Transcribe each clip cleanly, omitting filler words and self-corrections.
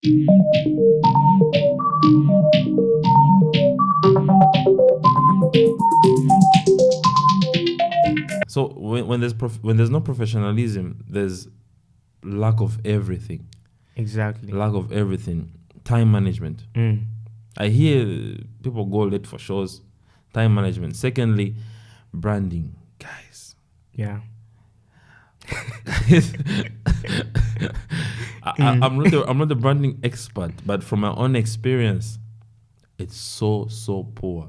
So when there's no professionalism, there's lack of everything. Exactly. Lack of everything. Time management. I hear people go late for shows. Time management. Secondly, branding, guys. Yeah. I'm not a branding expert, but from my own experience, it's so poor.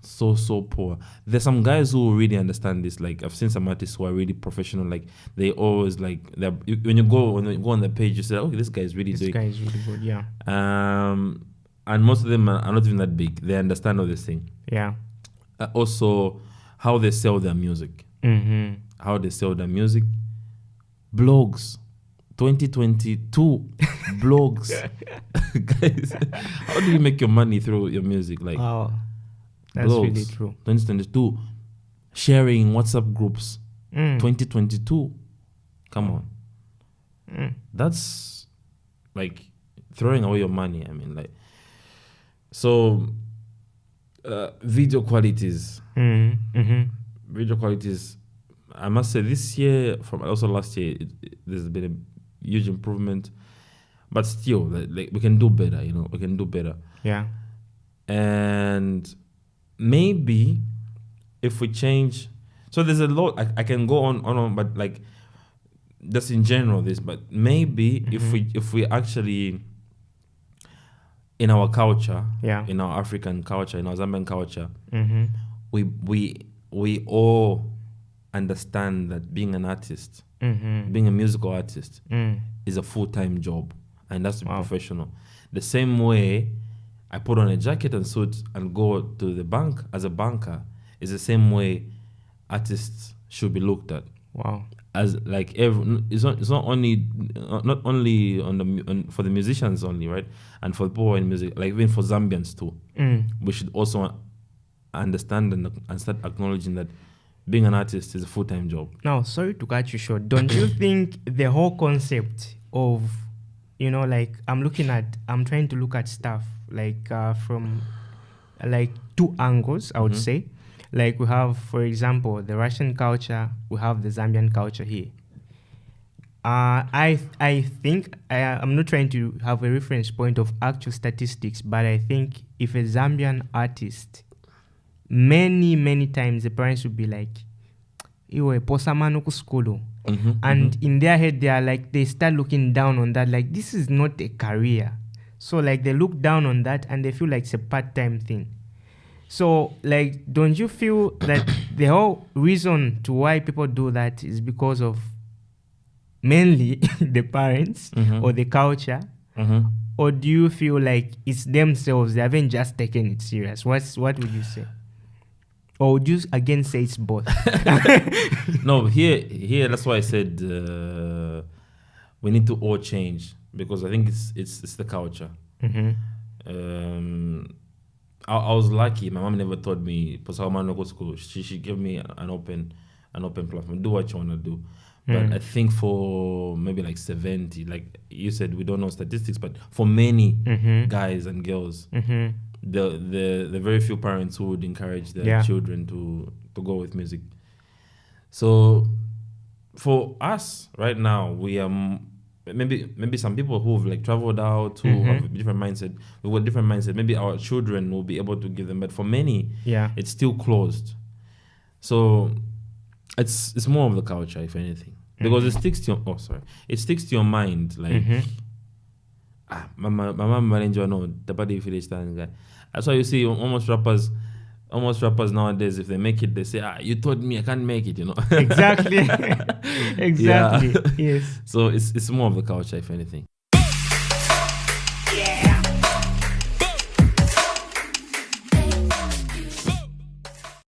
So poor. There's some guys who really understand this. Like I've seen some artists who are really professional. Like they always like when you go on the page, you say, "Okay, this guy is really This guy is really good." Yeah. And most of them are not even that big. They understand all this thing. Yeah. Also, how they sell their music. How they sell their music. Blogs. 2022 blogs. Guys, how do you make your money through your music? Like, that's blogs, really true. 2022 sharing WhatsApp groups. 2022, come on. That's like throwing away your money. I mean, like, so video qualities. Video qualities. I must say this year, from also last year, there's been a huge improvement, but still, like we can do better. We can do better. Yeah. And maybe if we change, so there's a lot I can go on, but like just in general this, but maybe if we actually in our culture, in our African culture, in our Zambian culture, we all understand that being an artist, being a musical artist, is a full-time job, and that's to be professional. The same way I put on a jacket and suit and go to the bank as a banker is the same way artists should be looked at. Wow. As like it's not only for the musicians only, right? And for people in music, like even for Zambians too. We should also understand and start acknowledging that being an artist is a full-time job. Now, sorry to cut you short. Don't you think the whole concept of, like I'm trying to look at stuff like from like two angles, I would say. Like we have, for example, the Russian culture, we have the Zambian culture here. I think, I'm not trying to have a reference point of actual statistics, but I think if a Zambian artist, many times the parents would be like, iwe posamano ku skulu. And in their head they are like, they start looking down on that, like this is not a career. So like they look down on that and they feel like it's a part-time thing. So like, don't you feel that the whole reason to why people do that is because of mainly the parents or the culture? Or do you feel like it's themselves, they haven't just taken it serious? What would you say? Or would you again say it's both? No, here that's why I said we need to all change, because I think it's the culture. I was lucky. My mom never told me go school. She gave me an open platform. Do what you want to do. But I think for maybe like 70, like you said, we don't know statistics, but for many guys and girls, the very few parents who would encourage their children to go with music. So for us right now, we are maybe some people who've like traveled out, who have a different mindset. We've got different mindset. Maybe our children will be able to give them, but for many, it's still closed. So it's more of the culture, if anything, because it sticks to your mind. Like, my mom manager no the body village guy. That's why you see almost rappers nowadays, if they make it, they say, you told me I can't make it, Exactly. Exactly. Yes. So it's more of the culture, if anything.